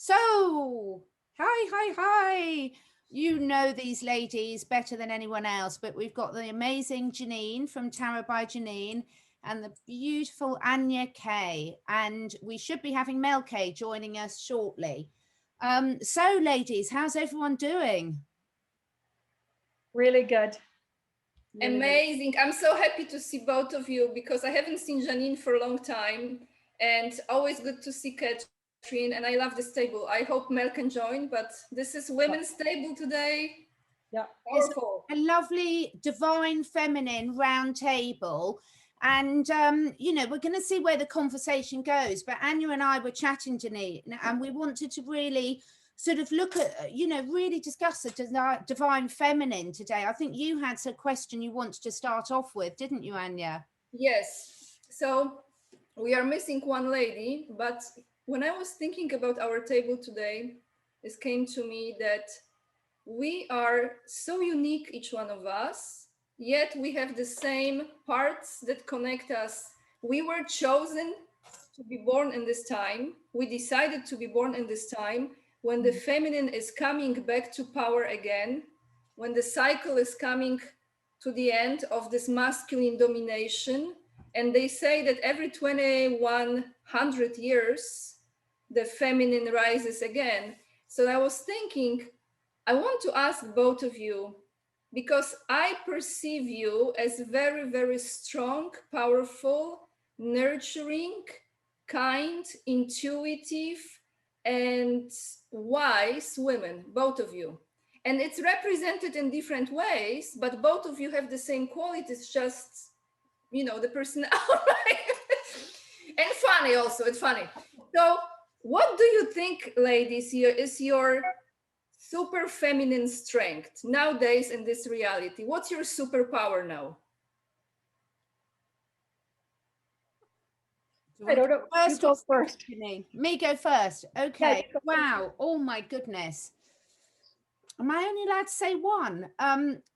So, hi. You know these ladies better than anyone else, but we've got the amazing Janine from Tarrot by Janine and the beautiful Ania K. And we should be having Mel K joining us shortly. So, ladies, how's everyone doing? Really good. Amazing. I'm so happy to see both of you because I haven't seen Janine for a long time, and always good to see Catherine. And I love this table. I hope Mel can join, but this is women's table today. Yeah. It's Powerful. a lovely divine feminine round table. And we're going to see where the conversation goes. But Anya and I were chatting, Janine, and we wanted to really sort of look at, really discuss the divine feminine today. I think you had a question you wanted to start off with, didn't you, Anya? Yes. So we are missing one lady, but when I was thinking about our table today, it came to me that we are so unique, each one of us, yet we have the same parts that connect us. We were chosen to be born in this time. We decided to be born in this time when the feminine is coming back to power again, when the cycle is coming to the end of this masculine domination. And they say that every 2100 years, the feminine rises again. So I was thinking, I want to ask both of you, because I perceive you as very, very strong, powerful, nurturing, kind, intuitive, and wise women, both of you. And it's represented in different ways, but both of you have the same qualities, just, the personality. And funny also, it's funny. So, what do you think, ladies, here is your super feminine strength nowadays in this reality? What's your superpower now? I don't know. You First go or first. Janine? Me go first. Yeah, Okay. you go first. Wow. Oh my goodness. Am I only allowed to say one?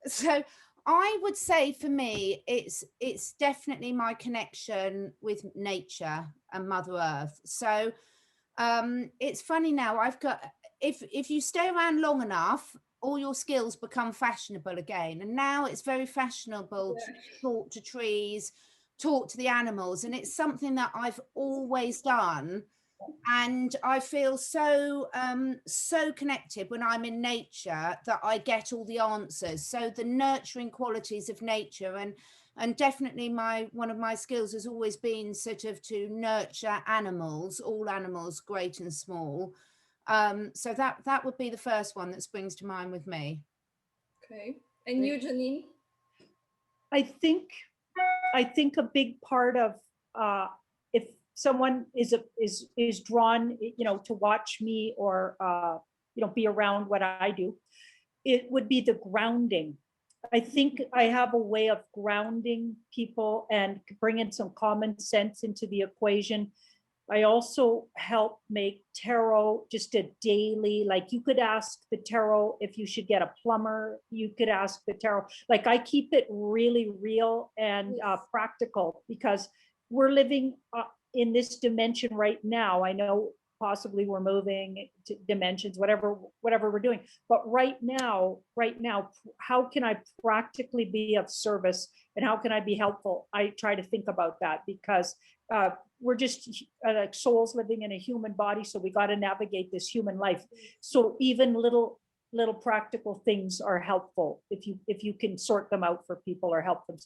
So I would say for me, it's definitely my connection with nature and Mother Earth. So it's funny now. I've got if you stay around long enough, all your skills become fashionable again. And now it's very fashionable to talk to trees, talk to the animals, and it's something that I've always done, and I feel so connected when I'm in nature that I get all the answers. So the nurturing qualities of nature, and definitely my one of my skills has always been sort of to nurture animals, all animals, great and small. So that would be the first one that springs to mind with me. Okay. And you, Janine? I think a big part of if someone is drawn, to watch me or be around what I do, it would be the grounding. I think I have a way of grounding people and bringing some common sense into the equation. I also help make tarot just a daily, like you could ask the tarot if you should get a plumber, you could ask the tarot. Like I keep it really real and practical, because we're living in this dimension right now. I know possibly we're moving to dimensions, whatever we're doing, but right now, how can I practically be of service and how can I be helpful? I try to think about that, because we're just like souls living in a human body, so we got to navigate this human life. So even little practical things are helpful if you can sort them out for people or help them.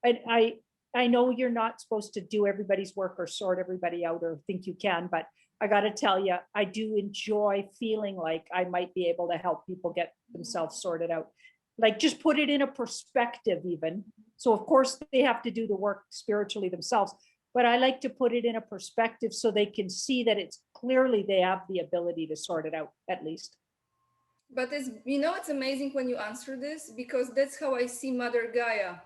And I know you're not supposed to do everybody's work or sort everybody out or think you can, but I got to tell you, I do enjoy feeling like I might be able to help people get themselves sorted out. Like just put it in a perspective even. So of course they have to do the work spiritually themselves, but I like to put it in a perspective so they can see that it's clearly they have the ability to sort it out at least. But it's amazing when you answer this, because that's how I see Mother Gaia.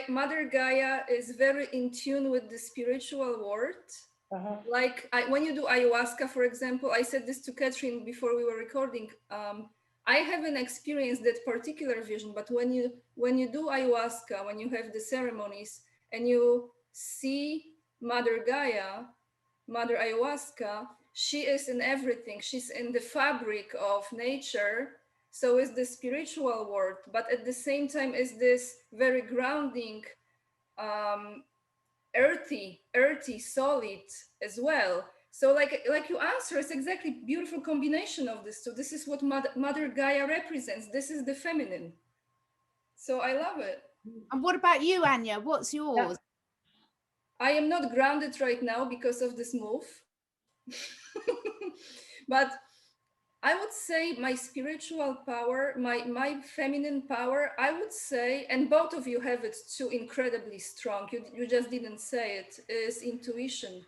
Mother Gaia is very in tune with the spiritual world. Like when you do ayahuasca, for example, I said this to Catherine before we were recording. I haven't experienced that particular vision, but when you do ayahuasca, when you have the ceremonies and you see Mother Gaia, Mother Ayahuasca, she is in everything. She's in the fabric of nature. So is the spiritual world, but at the same time is this very grounding, um, earthy, solid as well. So like you answer, it's exactly beautiful combination of this two. This is what Mother Gaia represents. This is the feminine. So I love it. And what about you, Anya? What's Yeah. yours? I am not grounded right now because of this move. But I would say my spiritual power, my feminine power, I would say, and both of you have it too incredibly strong. You just didn't say it, is intuition.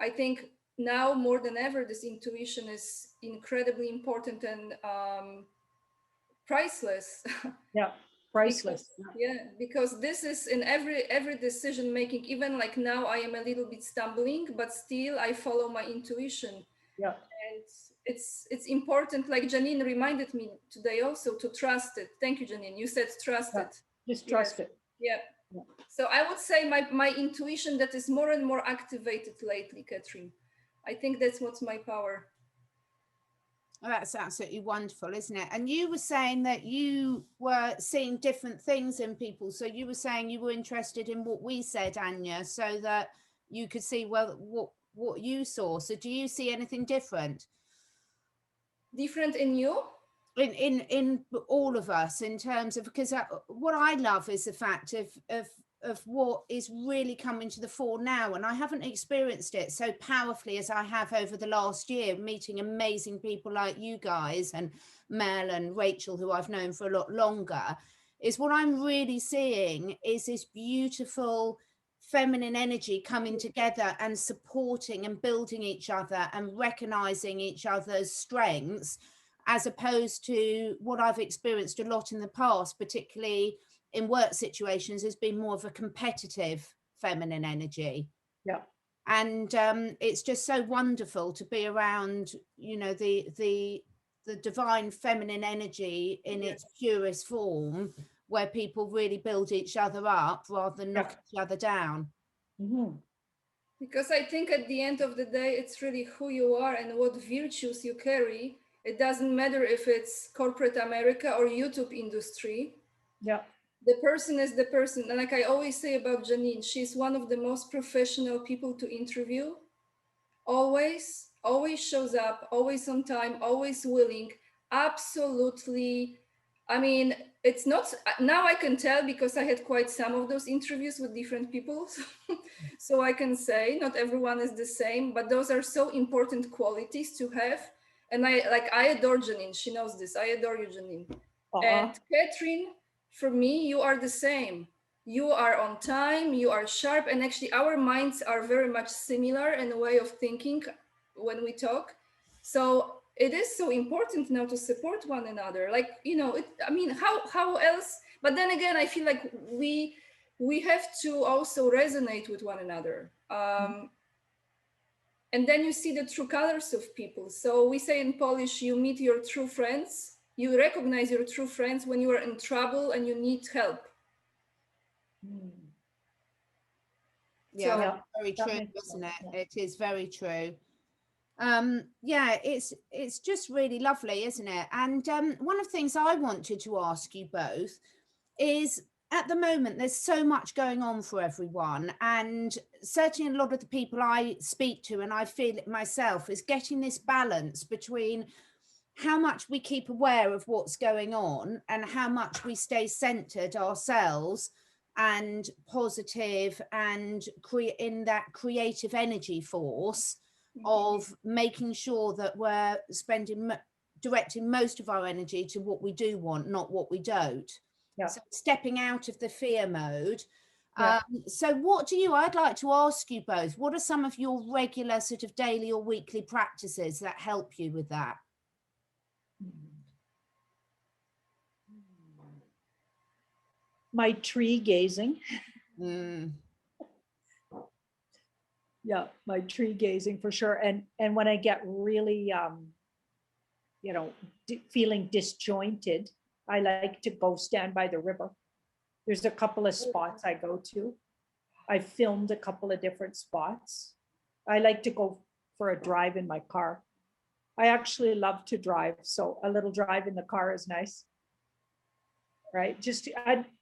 I think now more than ever, this intuition is incredibly important and priceless. Yeah, priceless. Because this is in every decision making. Even like now, I am a little bit stumbling, but still I follow my intuition. Yeah. And it's important. Like Janine reminded me today also to trust it. Thank you, Janine. You said trust Yeah. it. Just trust it. Yeah. So I would say my intuition that is more and more activated lately, Catherine. I think that's what's my power. Oh, that's absolutely wonderful, isn't it? And you were saying that you were seeing different things in people. So you were saying you were interested in what we said, Anya, so that you could see, well, what you saw. So do you see anything different? Different in you? In all of us, in terms of, because what I love is the fact of what is really coming to the fore now, and I haven't experienced it so powerfully as I have over the last year, meeting amazing people like you guys and Mel and Rachel, who I've known for a lot longer. Is what I'm really seeing is this beautiful feminine energy coming together and supporting and building each other and recognizing each other's strengths, as opposed to what I've experienced a lot in the past, particularly in work situations, has been more of a competitive feminine energy. Yeah. And it's just so wonderful to be around, you know, the divine feminine energy in its purest form, where people really build each other up rather than knock each other down. Mm-hmm. Because I think at the end of the day, it's really who you are and what virtues you carry. It doesn't matter if it's corporate America or YouTube industry. Yeah. The person is the person. And like I always say about Janine, she's one of the most professional people to interview. Always shows up, always on time, always willing. Absolutely. I mean, it's not, now I can tell because I had quite some of those interviews with different people. So I can say not everyone is the same, but those are so important qualities to have. And I adore Janine. She knows this. I adore you, Janine. And Catherine, for me, you are the same. You are on time, you are sharp, and actually our minds are very much similar in a way of thinking when we talk. So it is so important now to support one another. Like, you know, I mean, how else? But then again, I feel like we have to also resonate with one another. And then you see the true colors of people. So we say in Polish, you meet your true friends. You recognize your true friends when you are in trouble and you need help. Yeah, So, that's very true, isn't it? It is very true. Yeah, it's just really lovely, isn't it? And one of the things I wanted to ask you both is, at the moment there's so much going on for everyone, and certainly a lot of the people I speak to, and I feel it myself, is getting this balance between how much we keep aware of what's going on and how much we stay centered ourselves and positive and in that creative energy force of making sure that we're directing most of our energy to what we do want, not what we don't. So stepping out of the fear mode. So I'd like to ask you both, what are some of your regular sort of daily or weekly practices that help you with that? My tree gazing. Yeah, my tree gazing for sure. And when I get really, you know, feeling disjointed, I like to go stand by the river. There's a couple of spots I go to. I filmed a couple of different spots. I like to go for a drive in my car. I actually love to drive, so a little drive in the car is nice, right?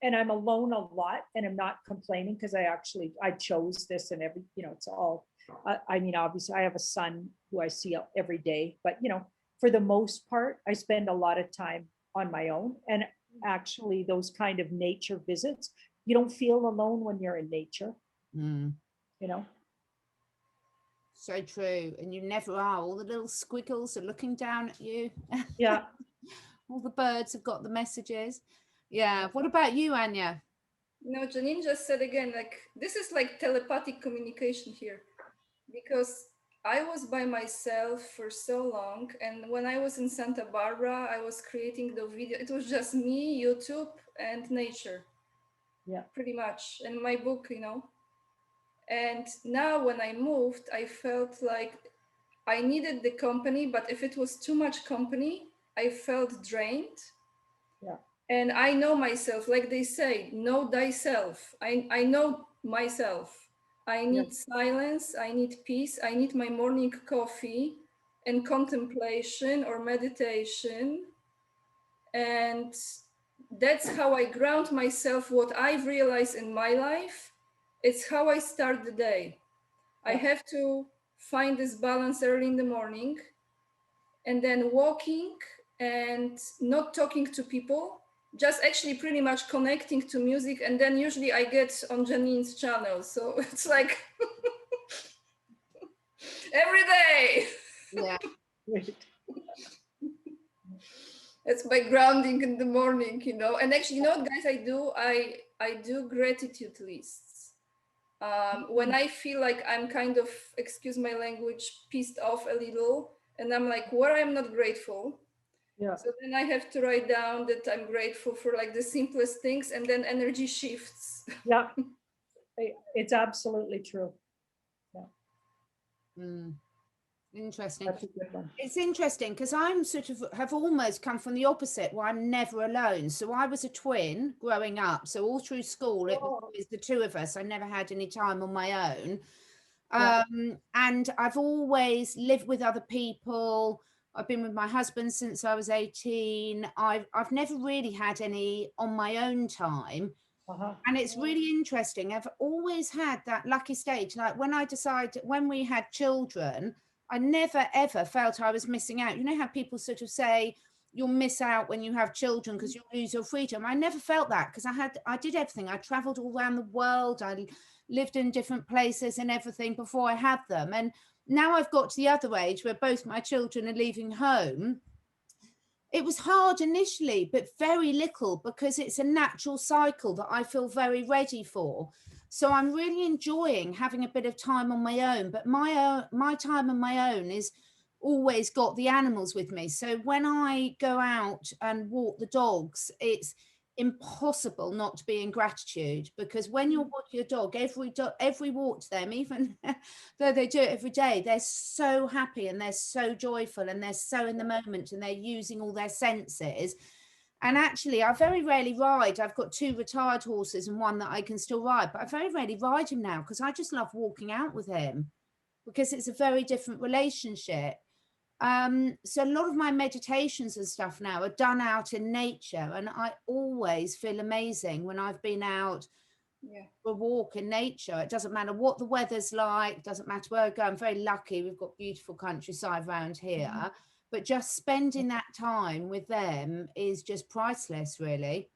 And I'm alone a lot, and I'm not complaining because I chose this and it's all. I mean, obviously, I have a son who I see every day, but for the most part, I spend a lot of time on my own. And actually, those kind of nature visits, you don't feel alone when you're in nature. Mm. So true. And you never are. All the little squiggles are looking down at you. Yeah. All the birds have got the messages. Yeah. What about you, Ania? Janine just said again, like, this is like telepathic communication here, because I was by myself for so long. And when I was in Santa Barbara, I was creating the video. It was just me, YouTube, and nature. Yeah. Pretty much. And my book, And now when I moved, I felt like I needed the company, but if it was too much company, I felt drained. Yeah. And I know myself, like they say, know thyself. I know myself. I need silence, I need peace, I need my morning coffee and contemplation or meditation. And that's how I ground myself. What I've realized in my life, it's how I start the day. I have to find this balance early in the morning, and then walking and not talking to people, just actually pretty much connecting to music. And then usually I get on Janine's channel. So it's like every day. Yeah. It's my grounding in the morning, And actually, what, guys, I do gratitude lists. When I feel like I'm kind of, excuse my language, pissed off a little, and I'm like, what I'm not grateful. Yeah. So then I have to write down that I'm grateful for like the simplest things, and then energy shifts. Yeah, it's absolutely true. Yeah. Mm. Interesting. That's a good one. It's interesting because I'm sort of have almost come from the opposite, where I'm never alone. So I was a twin growing up. So all through school, it was always the two of us. I never had any time on my own. And I've always lived with other people. I've been with my husband since I was 18. I've never really had any on my own time. And it's really interesting. I've always had that lucky stage. Like when we had children, I never ever felt I was missing out. You know how people sort of say you'll miss out when you have children because you'll lose your freedom. I never felt that because I did everything. I traveled all around the world. I lived in different places and everything before I had them. And now I've got to the other age where both my children are leaving home. It was hard initially, but very little, because it's a natural cycle that I feel very ready for. So I'm really enjoying having a bit of time on my own, but my time on my own is always got the animals with me. So when I go out and walk the dogs, it's impossible not to be in gratitude, because when you're walking your dog, every walk to them, even though they do it every day, they're so happy and they're so joyful and they're so in the moment and they're using all their senses. And actually, I very rarely ride. I've got 2 retired horses and one that I can still ride, but I very rarely ride him now because I just love walking out with him, because it's a very different relationship. So a lot of my meditations and stuff now are done out in nature, and I always feel amazing when I've been out for a walk in nature. It doesn't matter what the weather's like, doesn't matter where I go. I'm very lucky, we've got beautiful countryside around here, but just spending that time with them is just priceless, really.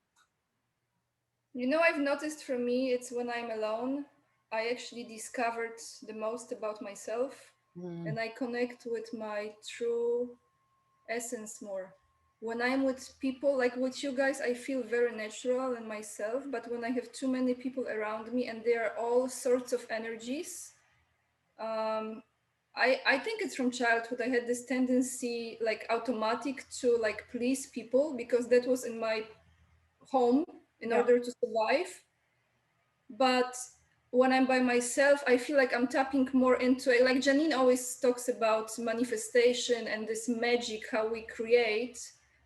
I've noticed for me, it's when I'm alone, I actually discovered the most about myself. And I connect with my true essence more. When I'm with people, like with you guys, I feel very natural and myself. But when I have too many people around me and they are all sorts of energies, I think it's from childhood. I had this tendency, like automatic, to like please people, because that was in my home in order to survive. But when I'm by myself, I feel like I'm tapping more into it. Like Janine always talks about manifestation and this magic, how we create,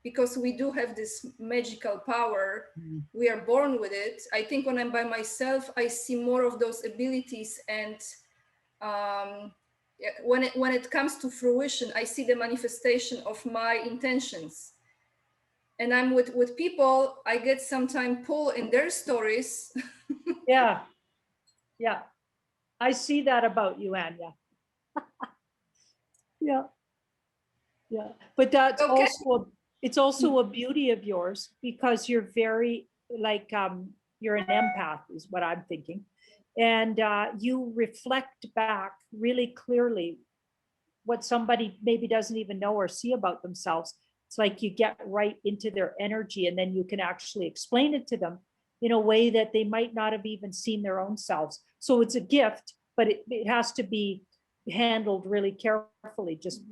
because we do have this magical power. We are born with it. I think when I'm by myself, I see more of those abilities, and when it comes to fruition, I see the manifestation of my intentions. And I'm with people, I get sometimes pull in their stories. Yeah. Yeah. I see that about you, Anya. Yeah. Yeah. But that's Okay. also, it's also a beauty of yours because you're very like, you're an empath is what I'm thinking. And you reflect back really clearly what somebody maybe doesn't even know or see about themselves. It's like you get right into their energy and then you can actually explain it to them in a way that they might not have even seen their own selves. So it's a gift, but it has to be handled really carefully. Just,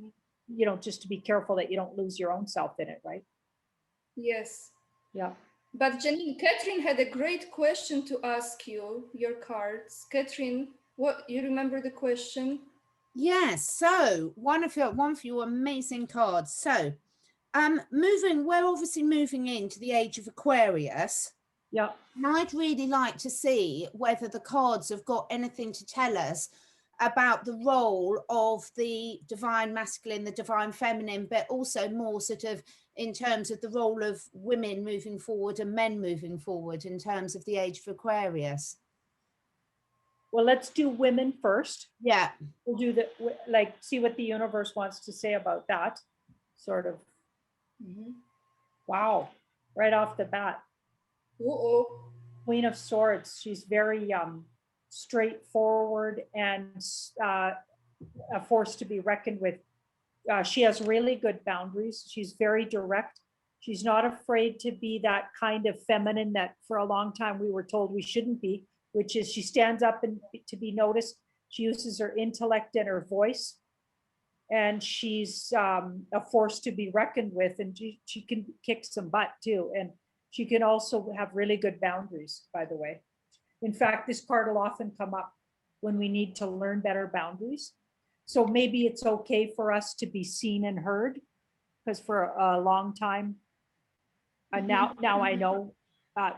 just to be careful that you don't lose your own self in it, right? Yes. Yeah. But Janine, Catherine had a great question to ask you, your cards. Catherine, what you remember the question? Yes. So one of your amazing cards. So we're obviously moving into the age of Aquarius. Yeah. And I'd really like to see whether the cards have got anything to tell us about the role of the divine masculine, the divine feminine, but also more sort of in terms of the role of women moving forward and men moving forward in terms of the age of Aquarius. Well, let's do women first. Yeah. We'll do see what the universe wants to say about that. Sort of. Mm-hmm. Wow. Right off the bat. Uh-oh. Queen of Swords. She's very straightforward and a force to be reckoned with. She has really good boundaries. She's very direct. She's not afraid to be that kind of feminine that for a long time we were told we shouldn't be, which is she stands up and to be noticed. She uses her intellect and her voice. And she's a force to be reckoned with. And she can kick some butt too. And she can also have really good boundaries, by the way. In fact, this card will often come up when we need to learn better boundaries. So maybe it's okay for us to be seen and heard, because for a long time, now I know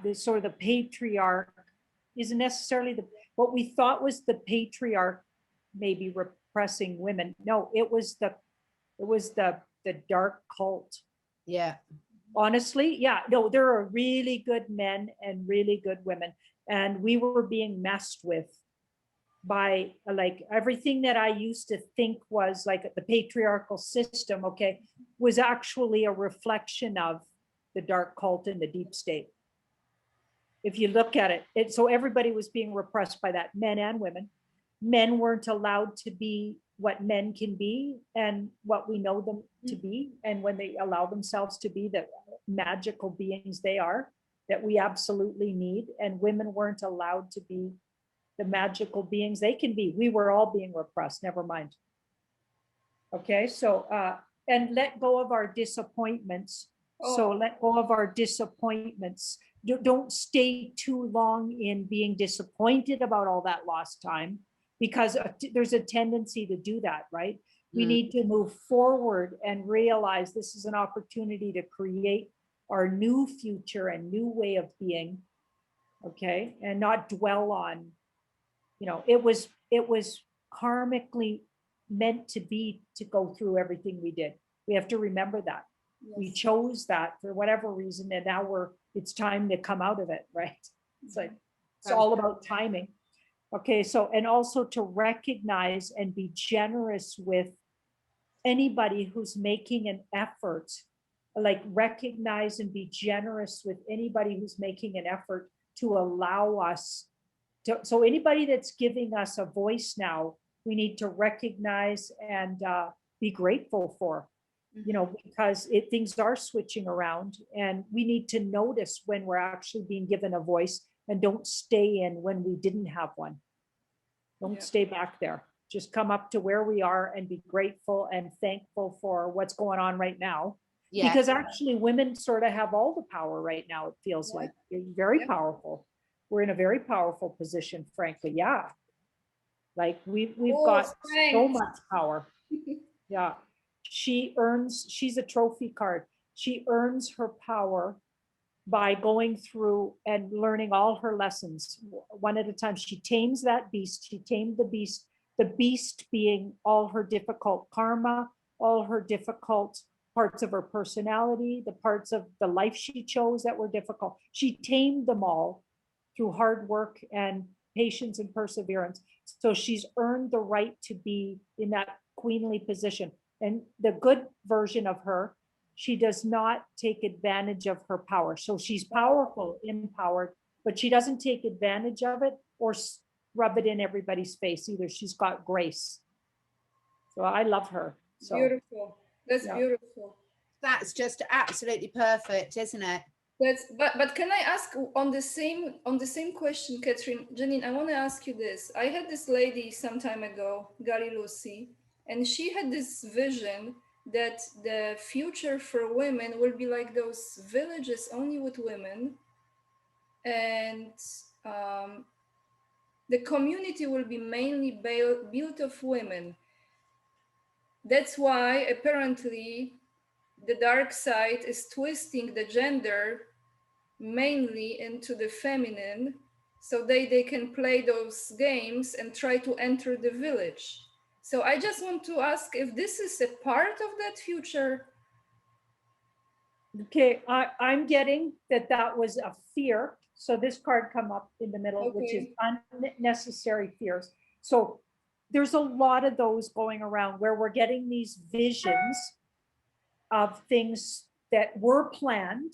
this sort of the patriarch isn't necessarily what we thought was the patriarch maybe repressing women. No, it was the dark cult. Yeah. Honestly, yeah, no, there are really good men and really good women, and we were being messed with by like everything that I used to think was like the patriarchal system, okay, was actually a reflection of the dark cult and the deep state. If you look at it, so everybody was being repressed by that, men and women. Men weren't allowed to be what men can be and what we know them to be. And when they allow themselves to be the magical beings they are, that we absolutely need. And women weren't allowed to be the magical beings they can be. We were all being repressed, never mind. Okay, so, and let go of our disappointments. So let go of our disappointments. Don't stay too long in being disappointed about all that lost time, because there's a tendency to do that, right? We need to move forward and realize this is an opportunity to create our new future and new way of being, okay? And not dwell on, it was karmically meant to be, to go through everything we did. We have to remember that. Yes. We chose that for whatever reason, and now it's time to come out of it, right? It's like, it's all about timing. Okay, so, and also to recognize and be generous with anybody who's making an effort, like recognize and be generous with anybody who's making an effort to allow us to, so anybody that's giving us a voice now, we need to recognize and be grateful for, because things are switching around, and we need to notice when we're actually being given a voice, and don't stay in when we didn't have one. Don't stay back there. Just come up to where we are and be grateful and thankful for what's going on right now. Yeah. Because actually women sort of have all the power right now. It feels like they're very powerful. We're in a very powerful position, frankly. Yeah. Like we've got so much power. Yeah. She's a trophy card. She earns her power by going through and learning all her lessons one at a time. She tames that beast. She tamed the beast the beast being all her difficult karma, all her difficult parts of her personality, the parts of the life she chose that were difficult. She tamed them all through hard work and patience and perseverance. So she's earned the right to be in that queenly position. And the good version of her, she does not take advantage of her power. So she's powerful, empowered, but she doesn't take advantage of it or rub it in everybody's face either. She's got grace. So I love her. So Beautiful. That's beautiful. That's just absolutely perfect, isn't it? That's but can I ask on the same question, Catherine, Janine, I want to ask you this. I had this lady some time ago, Gali Lucy, and she had this vision that the future for women will be like those villages only with women, and the community will be mainly built of women. That's why apparently the dark side is twisting the gender mainly into the feminine, so they can play those games and try to enter the village. So I just want to ask if this is a part of that future. okay, I'm getting that was a fear. So this card come up in the middle, which is unnecessary fears. So there's a lot of those going around where we're getting these visions of things that were planned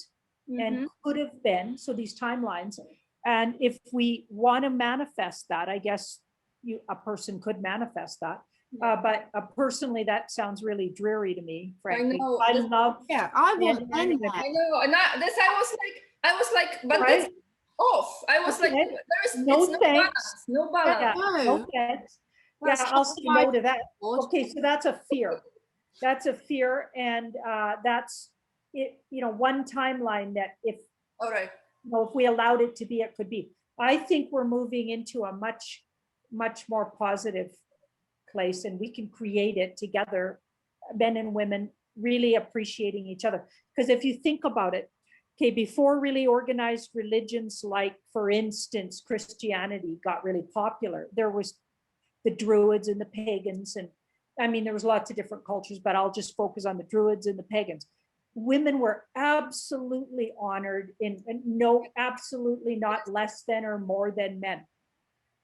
and could have been. So these timelines. And if we want to manifest that, I guess a person could manifest that. But personally, that sounds really dreary to me, frankly. I love. Yeah, I want I know, and I was like, but Right? that's off. I was like, there's No no thanks. balance, no balance. Yeah, no thanks. Yeah, I'll say no to that. Okay, so that's a fear. That's a fear, and that's it. You know, one timeline that if All right. you know, if we allowed it to be, it could be. I think we're moving into a much more positive place, and we can create it together, men and women really appreciating each other. Because if you think about it, okay, before really organized religions, like for instance, Christianity got really popular, there was the Druids and the pagans. And I mean, there was lots of different cultures, but I'll just focus on the Druids and the pagans. Women were absolutely honored and no, absolutely not less than or more than men.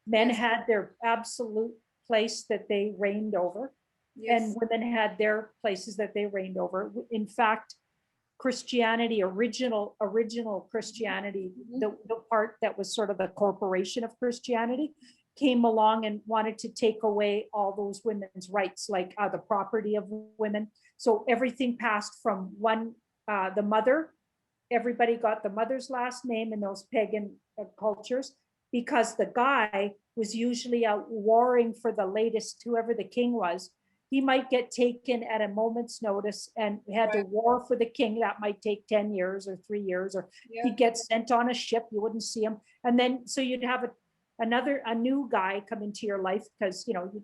Men had their absolute place that they reigned over, and women had their places that they reigned over. In fact, Christianity, original Christianity, the part that was sort of the corporation of Christianity, came along and wanted to take away all those women's rights, like the property of women. So everything passed from the mother. Everybody got the mother's last name in those pagan cultures, because the guy was usually out warring for the latest, whoever the king was. He might get taken at a moment's notice and had to war for the king. That might take 10 years or 3 years, or he'd get sent on a ship. You wouldn't see him. And then, so you'd have a new guy come into your life, because, you know, you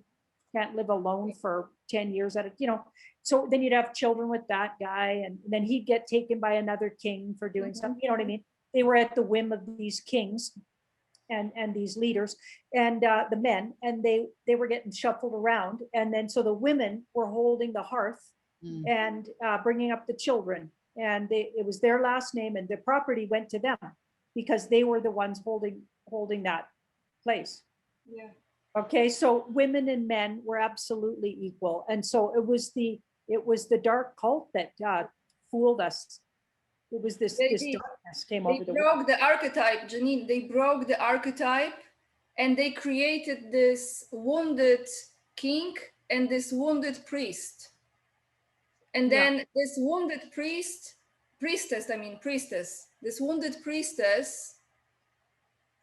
can't live alone for 10 years at a, you know, so then you'd have children with that guy, and then he'd get taken by another king for doing something, you know what I mean? They were at the whim of these kings and these leaders and the men, and they were getting shuffled around. And then, so the women were holding the hearth and bringing up the children, and it was their last name, and the property went to them because they were the ones holding that place. Yeah. Okay, so women and men were absolutely equal. And so it was the dark cult that fooled us. It was this darkness came over the world. They broke the archetype, Janine. They broke the archetype, and they created this wounded king and this wounded priest. And then this wounded priestess, this wounded priestess,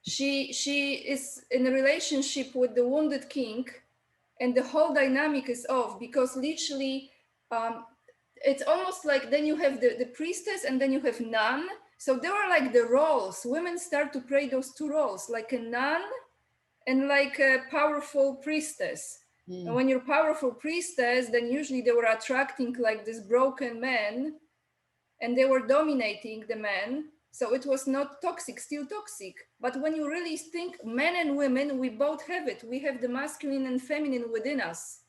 she is in a relationship with the wounded king, and the whole dynamic is off, because literally it's almost like then you have the priestess and then you have nun. So there are like the roles. Women start to play those two roles, like a nun and like a powerful priestess. And when you're powerful priestess, then usually they were attracting like this broken man, and they were dominating the men. So it was not toxic, still toxic. But when you really think, men and women, we both have it. We have the masculine and feminine within us.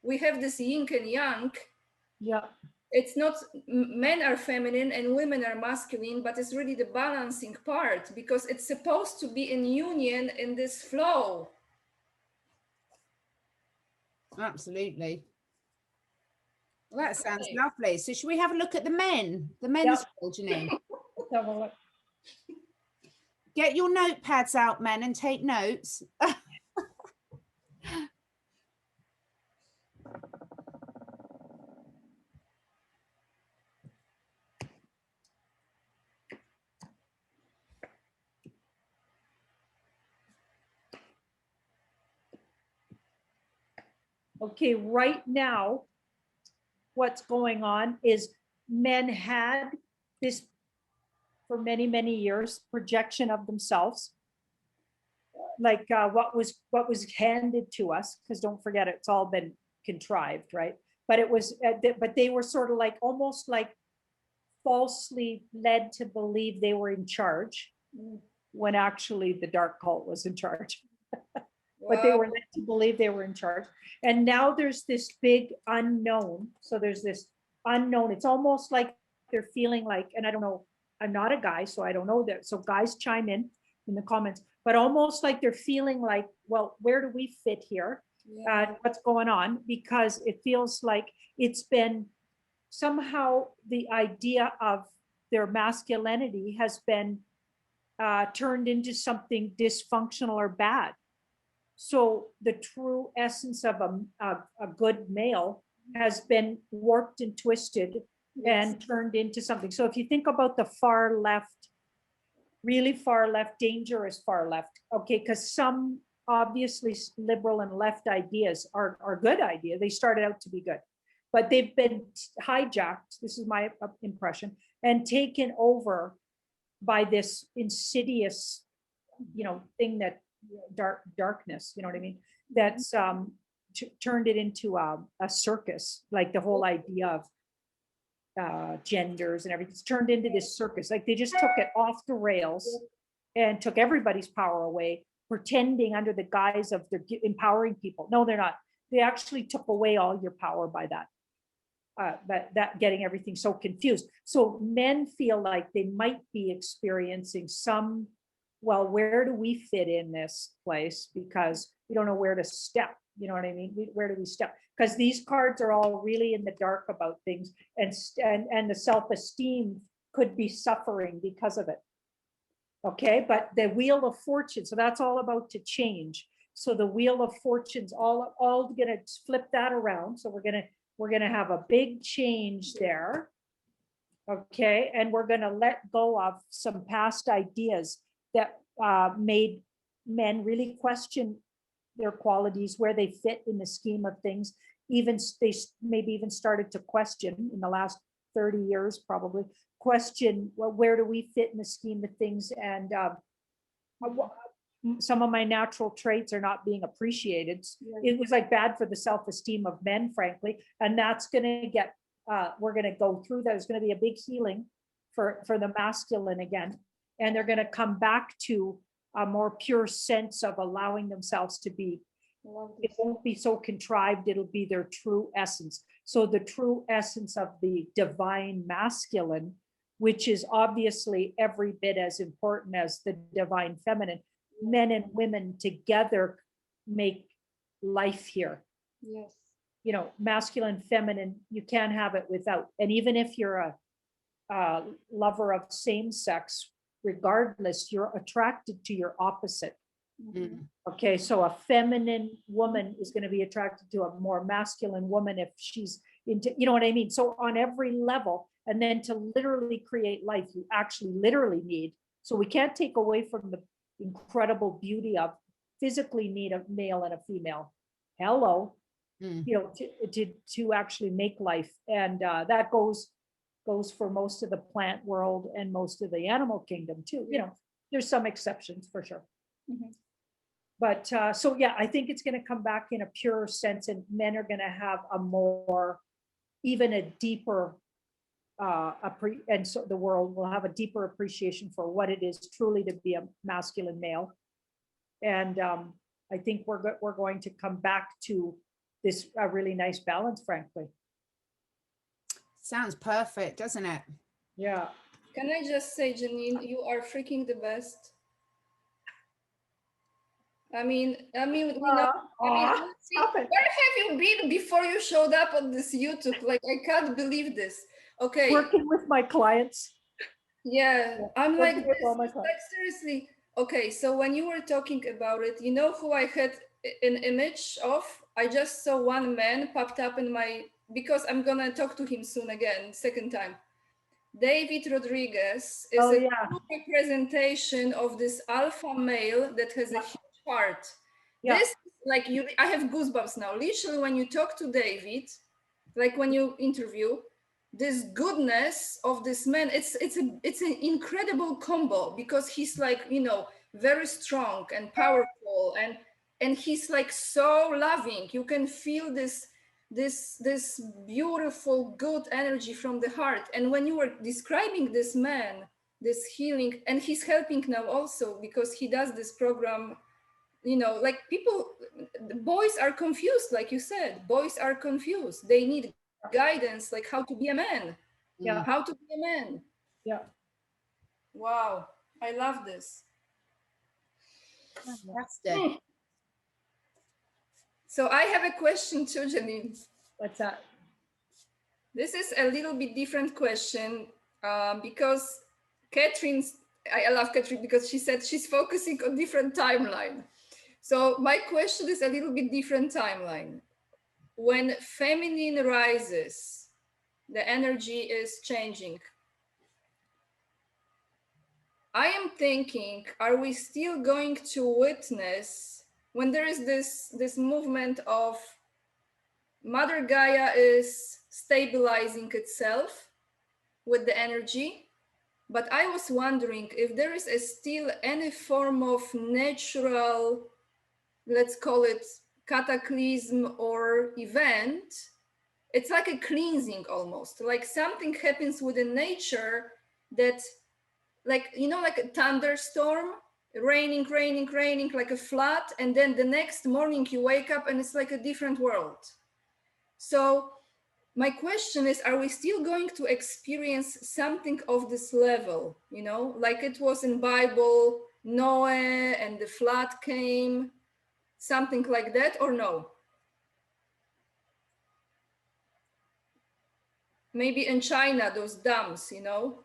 We have this yin and yang. Yeah. It's not men are feminine and women are masculine, but it's really the balancing part, because it's supposed to be in union, in this flow. Absolutely. Well, that sounds lovely. So should we have a look at the men? The men's Yep. role, Janine? Let's have a look. Get your notepads out, men, and take notes. Okay, right now, what's going on is men had this, for many, many years, projection of themselves, like what was handed to us, because don't forget, it's all been contrived, right? But it was, but they were sort of like, almost like falsely led to believe they were in charge, when actually the dark cult was in charge. But they were led to believe they were in charge. And now there's this big unknown. So there's this unknown. It's almost like they're feeling like, and I don't know, I'm not a guy, so I don't know that. So guys chime in the comments, but almost like they're feeling like, well, where do we fit here? Yeah. What's going on? Because it feels like it's been somehow, the idea of their masculinity has been turned into something dysfunctional or bad. So the true essence of a good male has been warped and twisted, and turned into something. So if you think about the far left, really far left, dangerous far left, okay, because some obviously liberal and left ideas are good ideas. They started out to be good, but they've been hijacked, this is my impression, and taken over by this insidious, thing that darkness, you know what I mean? That's turned it into a circus, like the whole idea of genders and everything. It's turned into this circus. Like they just took it off the rails and took everybody's power away, pretending under the guise of they're empowering people. No, they're not. They actually took away all your power by that. That getting everything so confused. So men feel like they might be experiencing some, well, where do we fit in this place? Because we don't know where to step. You know what I mean? Where do we step? Because these cards are all really in the dark about things, and the self-esteem could be suffering because of it. Okay, but the Wheel of Fortune, so that's all about to change. So the Wheel of Fortune's all gonna flip that around. So we're gonna have a big change there. Okay, and we're gonna let go of some past ideas that made men really question their qualities, where they fit in the scheme of things. Even they maybe even started to question in the last 30 years, probably question, well, where do we fit in the scheme of things? And some of my natural traits are not being appreciated. It was like bad for the self-esteem of men, frankly. And that's going to get, we're going to go through that. There's going to be a big healing for the masculine again. And they're going to come back to a more pure sense of allowing themselves to be. It won't be so contrived. It'll be their true essence. So the true essence of the divine masculine, which is obviously every bit as important as the divine feminine, men and women together make life here. Yes. You know, masculine, feminine, you can't have it without. And even if you're a lover of same sex, regardless, you're attracted to your opposite. Mm. Okay, so a feminine woman is going to be attracted to a more masculine woman if she's into, you know what I mean? So on every level, and then to literally create life, you actually literally need. So we can't take away from the incredible beauty of physically need a male and a female. Hello, you know, to actually make life, and that goes for most of the plant world and most of the animal kingdom too. You know, there's some exceptions for sure. But so yeah, I think it's going to come back in a pure sense, and men are going to have a more, even a deeper and so the world will have a deeper appreciation for what it is truly to be a masculine male. And I think we're going to come back to this really nice balance, frankly. Sounds perfect, doesn't it? Yeah. Can I just say, Janine, you are freaking the best. I mean, we know. Honestly, where have you been before you showed up on this YouTube? Like, I can't believe this. Okay. Working with my clients. Yeah, I'm like, this, like seriously. Okay, so when you were talking about it, you know who I had an image of? I just saw one man popped up in my, because I'm gonna talk to him soon again, second time. David Rodriguez is a true representation of this alpha male that has a huge heart. This, like, I have goosebumps now. Literally, when you talk to David, like when you interview, this goodness of this man, it's an incredible combo, because he's like, you know, very strong and powerful, and he's like so loving. You can feel this beautiful good energy from the heart. And when you were describing this man, this healing, and he's helping now also because he does this program, you know, like people, boys are confused, like you said, boys are confused. They need guidance, like how to be a man. Yeah. How to be a man. Yeah. Wow, I love this. Fantastic. So I have a question too, Janine. What's that? This is a little bit different question, because Catherine's, I love Catherine because she said she's focusing on different timeline. So my question is a little bit different timeline. When feminine rises, the energy is changing. I am thinking, are we still going to witness when there is this movement of Mother Gaia is stabilizing itself with the energy? But I was wondering if there is still any form of natural, let's call it cataclysm or event. It's like a cleansing almost, like something happens within nature that, like, you know, like a thunderstorm, raining like a flood, and then the next morning you wake up and it's like a different world. So my question is, are we still going to experience something of this level, you know, like it was in Bible, Noah and the flood came, something like that, or no? Maybe in China, those dams, you know?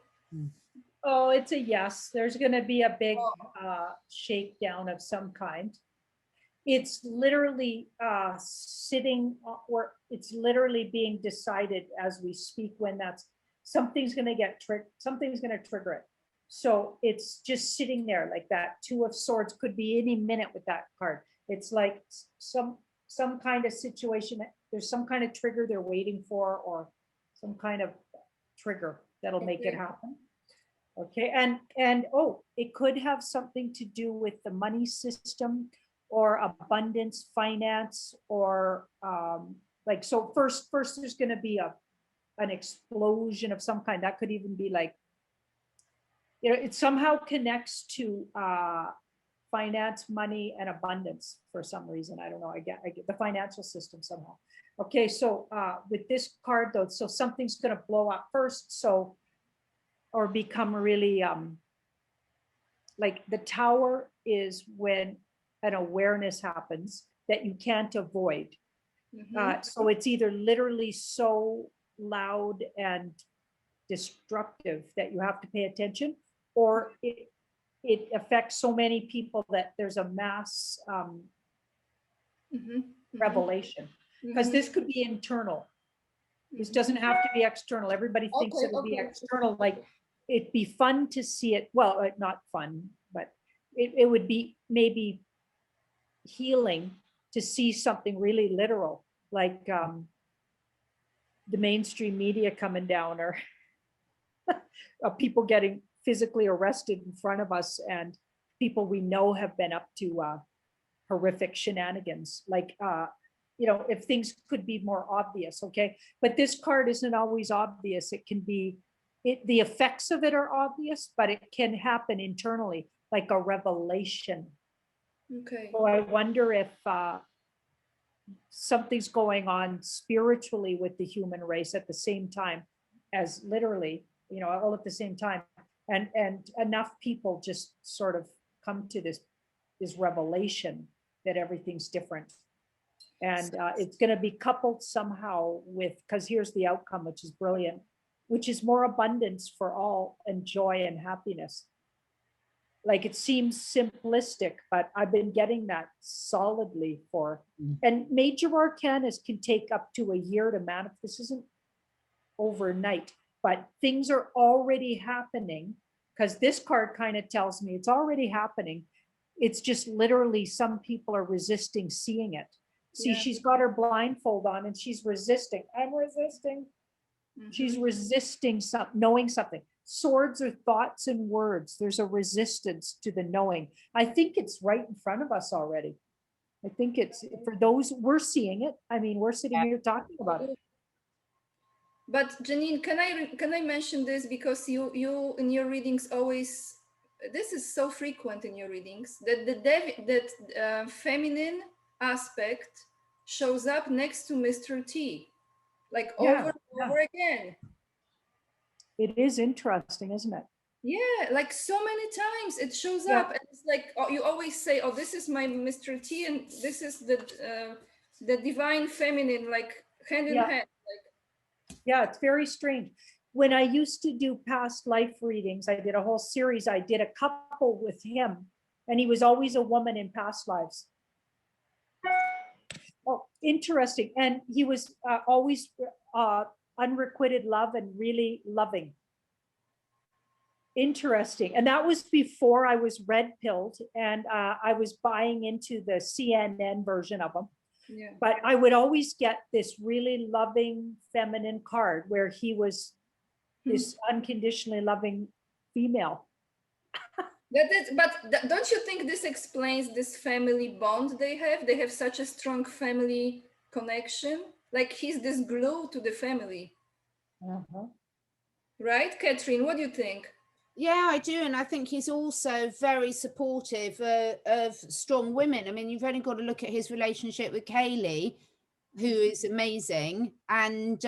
Oh, it's a yes. There's going to be a big shakedown of some kind. It's literally sitting, or it's literally being decided as we speak, when that's, something's going to get triggered, something's going to trigger it. So it's just sitting there like that. Two of Swords could be any minute with that card. It's like some kind of situation. There's some kind of trigger they're waiting for, or some kind of trigger that'll make it happen. Okay, and oh, it could have something to do with the money system or abundance, finance, or like, so first there's going to be an explosion of some kind. That could even be like, you know, it somehow connects to finance, money, and abundance for some reason. I don't know. I get the financial system somehow. Okay, so with this card though, so something's going to blow up first, so, or become really like the Tower is when an awareness happens that you can't avoid. So it's either literally so loud and destructive that you have to pay attention, or it affects so many people that there's a mass revelation. Because this could be internal. This doesn't have to be external. Everybody thinks it'll be external. Like, it'd be fun to see it. Well, not fun, but it would be maybe healing to see something really literal, like the mainstream media coming down, or people getting physically arrested in front of us, and people we know have been up to horrific shenanigans. Like, you know, if things could be more obvious, okay? But this card isn't always obvious. It can be the effects of it are obvious, but it can happen internally, like a revelation. Okay. So I wonder if something's going on spiritually with the human race at the same time as literally, all at the same time. And enough people just sort of come to this revelation that everything's different. And it's going to be coupled somehow with, because here's the outcome, which is brilliant, which is more abundance for all and joy and happiness. Like, it seems simplistic, but I've been getting that solidly for, and major arcanas can take up to a year to manifest. This isn't overnight, but things are already happening, because this card kind of tells me it's already happening. It's just literally some people are resisting seeing it. See, Yeah. she's got her blindfold on and she's resisting. I'm resisting. She's resisting knowing something. Swords are thoughts and words. There's a resistance to the knowing. I think it's right in front of us already. I think it's, for those, we're seeing it. I mean, we're sitting here talking about it. But Janine, can I mention this, because you in your readings always, this is so frequent in your readings, that that feminine aspect shows up next to Mr. T, like over and over again. It is interesting, isn't it? Yeah, like so many times it shows up, and it's like, oh, you always say, "Oh, this is my Mr. T, and this is the divine feminine, like hand in hand." Yeah, it's very strange. When I used to do past life readings, I did a whole series. I did a couple with him, and he was always a woman in past lives. Oh, interesting. And he was always unrequited love and really loving. Interesting. And that was before I was red pilled, and I was buying into the CNN version of them. Yeah. But I would always get this really loving feminine card where he was this unconditionally loving female. But don't you think this explains this family bond they have? They have such a strong family connection. Like, he's this glue to the family. Right, Catherine? What do you think? Yeah, I do. And I think he's also very supportive of strong women. I mean, you've only got to look at his relationship with Kaylee, who is amazing. And,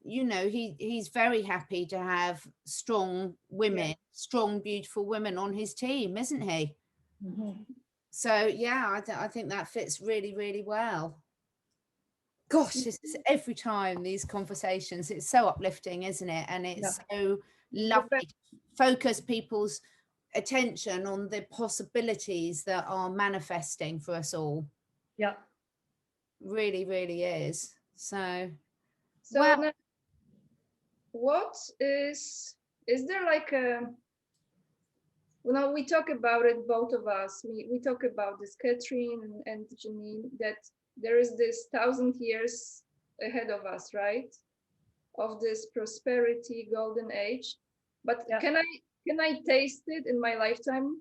he's very happy to have strong women, strong, beautiful women on his team, isn't he? So, yeah, I think that fits really, really well. Gosh, this is every time these conversations, it's so uplifting, isn't it? And it's so lovely to focus people's attention on the possibilities that are manifesting for us all. Yeah. Really, really is. So well, now, what is there like a, well, we talk about it, both of us, we talk about this, Catherine and Janine, that there is this 1,000 years ahead of us, right? Of this prosperity golden age. But can I taste it in my lifetime?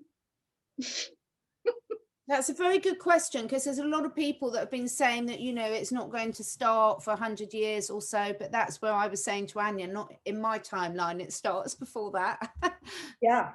That's a very good question, because there's a lot of people that have been saying that, it's not going to start for 100 years or so, but that's where I was saying to Ania, not in my timeline, it starts before that. Yeah.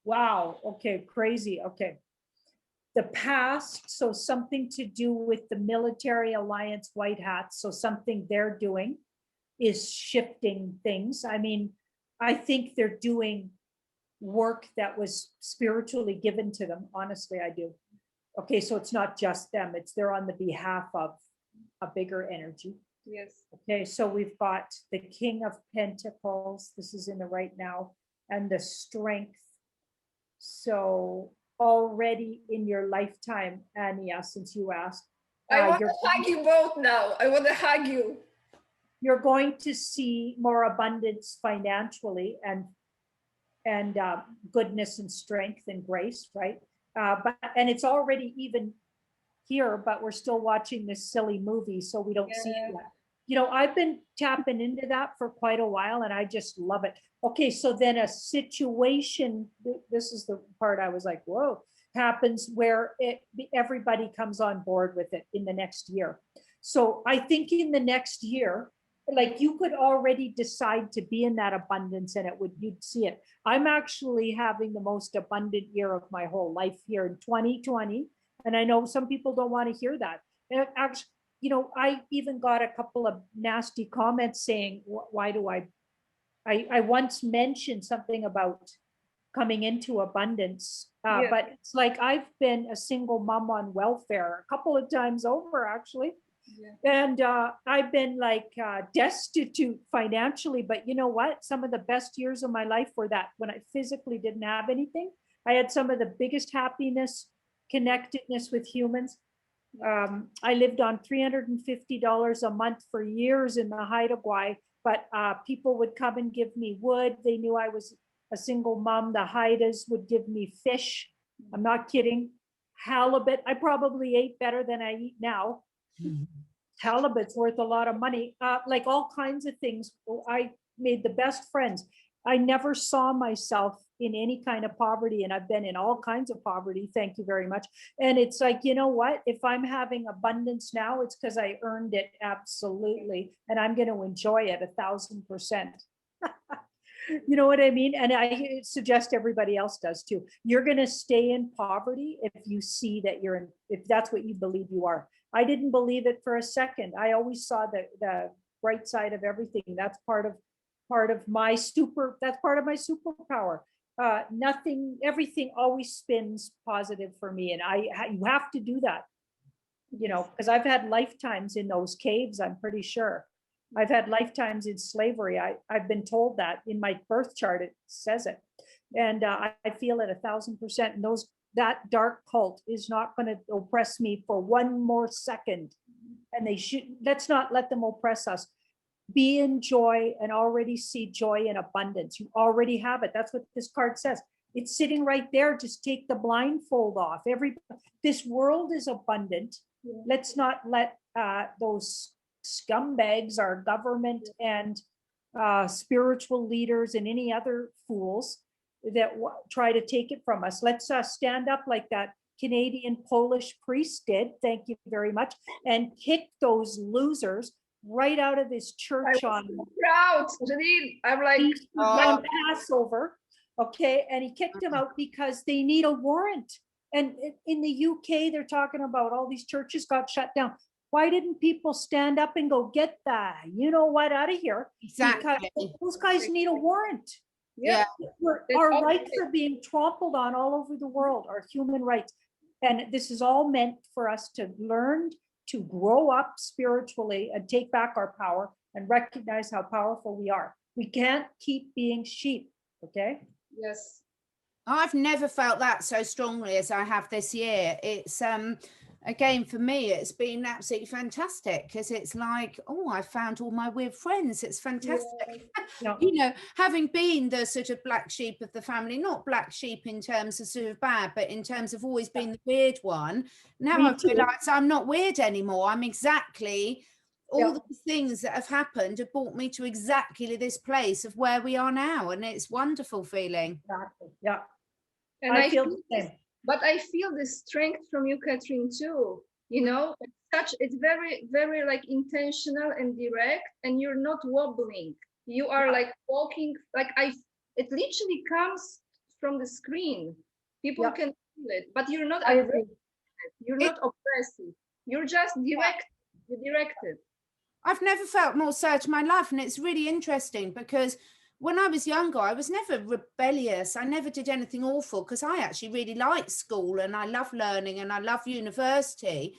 Wow. Okay. Crazy. Okay. The past. So something to do with the military alliance, white hats. So something they're doing is shifting things. I mean, I think they're doing work that was spiritually given to them. Honestly, I do. Okay. So it's not just them. They're on the behalf of a bigger energy. Yes. Okay. So we've got the King of Pentacles. This is in the right now, and the Strength. So already in your lifetime, Ania, since you asked, I want to hug you both now. I want to hug you. You're going to see more abundance financially and goodness and strength and grace, right? And it's already even here, but we're still watching this silly movie, so we don't see it yet. you know, I've been tapping into that for quite a while and I just love it. Okay, so then a situation, this is the part I was like, whoa, happens where everybody comes on board with it in the next year. So I think in the next year, like you could already decide to be in that abundance and you'd see it. I'm actually having the most abundant year of my whole life here in 2020. And I know some people don't want to hear that. And actually, you know, I even got a couple of nasty comments saying, why do I once mentioned something about coming into abundance. Yeah. But it's like I've been a single mom on welfare a couple of times over, actually. Yeah. And I've been like destitute financially. But you know what? Some of the best years of my life were that when I physically didn't have anything. I had some of the biggest happiness, connectedness with humans. I lived on $350 a month for years in the Haida Gwaii, but people would come and give me wood. They knew I was a single mom. The Haidas would give me fish. I'm not kidding. Halibut. I probably ate better than I eat now. Halibut's worth a lot of money. Like all kinds of things. I made the best friends. I never saw myself in any kind of poverty, and I've been in all kinds of poverty. Thank you very much. And it's like, you know what? If I'm having abundance now, it's because I earned it, absolutely, and I'm going to enjoy it 1,000%. You know what I mean? And I suggest everybody else does too. You're going to stay in poverty if you see that you're in, if that's what you believe you are. I didn't believe it for a second. I always saw the bright side of everything. That's part of my that's part of my superpower. Nothing, everything always spins positive for me. And you have to do that, you know, because I've had lifetimes in those caves, I'm pretty sure. I've had lifetimes in slavery. I've been told that in my birth chart, it says it. And I feel it 1,000%. And that dark cult is not going to oppress me for one more second. And let's not let them oppress us. Be in joy and already see joy in abundance. You already have it. That's what this card says. It's sitting right there. Just take the blindfold off. This world is abundant. Yeah. Let's not let those scumbags, our government and spiritual leaders and any other fools that try to take it from us. Let's stand up like that Canadian Polish priest did. Thank you very much. And kick those losers right out of this church on proud, Janine. I'm like on Passover. Okay. And he kicked them out because they need a warrant. And in the UK, they're talking about all these churches got shut down. Why didn't people stand up and go get that? You know what, out of here? Exactly. Because those guys need a warrant. Yeah. Our rights are being trampled on all over the world, our human rights. And this is all meant for us to learn to grow up spiritually and take back our power and recognize how powerful we are. We can't keep being sheep, okay? Yes. I've never felt that so strongly as I have this year. It's again, for me, it's been absolutely fantastic because it's like, oh, I found all my weird friends. It's fantastic. Yeah. You know, having been the sort of black sheep of the family, not black sheep in terms of sort of bad, but in terms of always being the weird one. Now I've realized I'm not weird anymore. I'm exactly all the things that have happened have brought me to exactly this place of where we are now. And it's wonderful feeling. Exactly. Yeah. And I feel the same. But I feel the strength from you, Catherine, too. You know, it's very, very like intentional and direct, and you're not wobbling. You are like walking, like it literally comes from the screen. People can feel it, but you're not aggressive. You're not oppressive. You're just direct. You're directed. I've never felt more certain in my life, and it's really interesting because when I was younger, I was never rebellious. I never did anything awful because I actually really liked school and I love learning and I love university.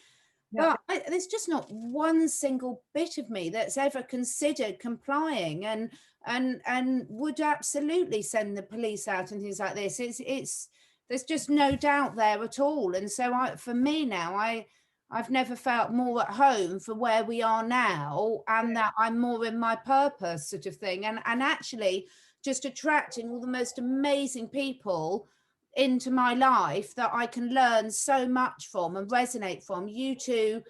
Yeah. But there's just not one single bit of me that's ever considered complying and would absolutely send the police out and things like this. It's there's just no doubt there at all. And so for me now, I've never felt more at home for where we are now, and that I'm more in my purpose sort of thing. And actually just attracting all the most amazing people into my life that I can learn so much from and resonate from. You two,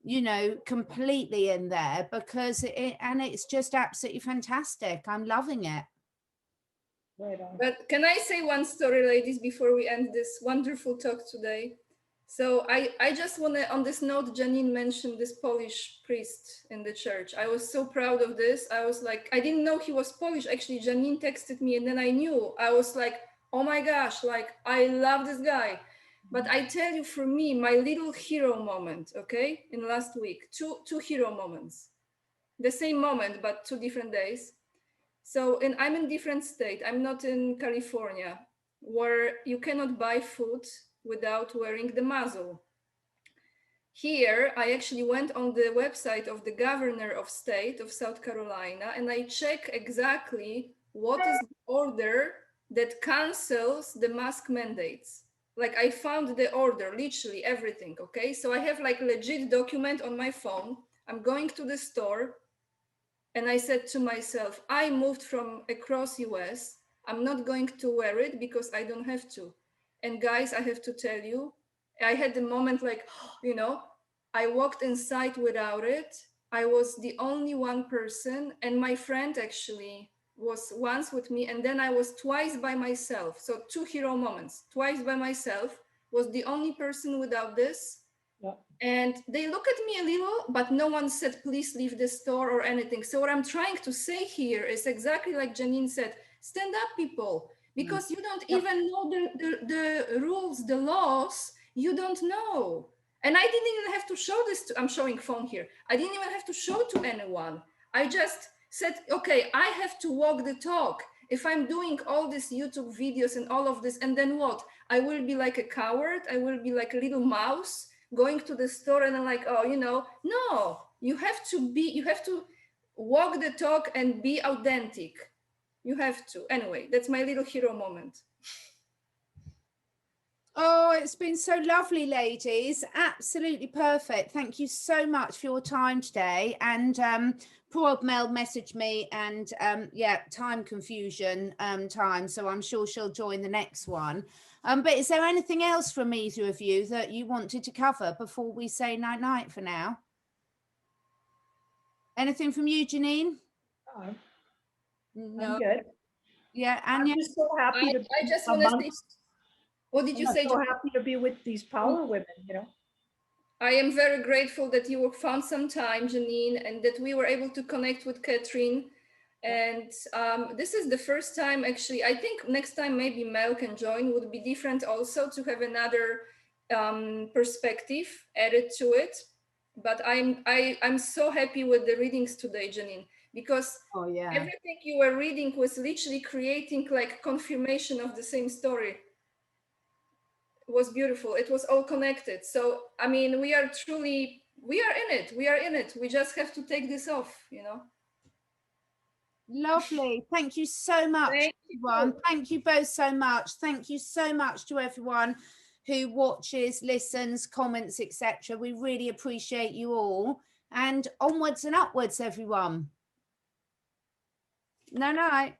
you know, completely in there, because it's just absolutely fantastic. I'm loving it. Right on. But can I say one story, ladies, before we end this wonderful talk today? So I just want to, on this note, Janine mentioned this Polish priest in the church. I was so proud of this. I was like, I didn't know he was Polish. Actually, Janine texted me and then I knew. I was like, oh my gosh, like, I love this guy. But I tell you, for me, my little hero moment, okay, in last week, two hero moments. The same moment, but 2 different days. So, and I'm in different state. I'm not in California, where you cannot buy food without wearing the muzzle. Here, I actually went on the website of the governor of state of South Carolina, and I check exactly what is the order that cancels the mask mandates. Like, I found the order, literally everything, okay? So I have like legit document on my phone. I'm going to the store, and I said to myself, I moved from across US. I'm not going to wear it because I don't have to. And guys, I have to tell you, I had the moment like, you know, I walked inside without it. I was the only one person, and my friend actually was once with me, and then I was twice by myself. So 2 hero moments. Twice by myself, was the only person without this. Yeah. And they look at me a little, but no one said, please leave the store or anything. So what I'm trying to say here is exactly like Janine said, stand up, people, because you don't even know the rules, the laws, you don't know. And I didn't even have to show this to, I'm showing phone here. I didn't even have to show to anyone. I just said, okay, I have to walk the talk. If I'm doing all these YouTube videos and all of this, and then what? I will be like a coward. I will be like a little mouse going to the store and I'm like, oh, you know, no, you have to walk the talk and be authentic. You have to. Anyway, that's my little hero moment. Oh, it's been so lovely, ladies. Absolutely perfect. Thank you so much for your time today. And poor old Mel messaged me, and yeah, time confusion time. So I'm sure she'll join the next one. But is there anything else from either of you that you wanted to cover before we say night night for now? Anything from you, Janine? I'm good. Yeah, I'm Ania? just so happy to I be just want to say, amongst. what did you I'm say? so happy to be with these power women, you know. I am very grateful that you found some time, Janine, and that we were able to connect with Catherine. And this is the first time, actually. I think next time maybe Mel can join. Would be different also to have another perspective added to it. But I'm so happy with the readings today, Janine, because Oh, yeah. everything you were reading was literally creating like confirmation of the same story. It was beautiful. It was all connected. So I mean, we are in it. We are in it. We just have to take this off, you know. Lovely. Thank you so much, Thank everyone. you. Thank you both so much. Thank you so much to everyone who watches, listens, comments, etc. We really appreciate you all. And onwards and upwards, everyone. No, no.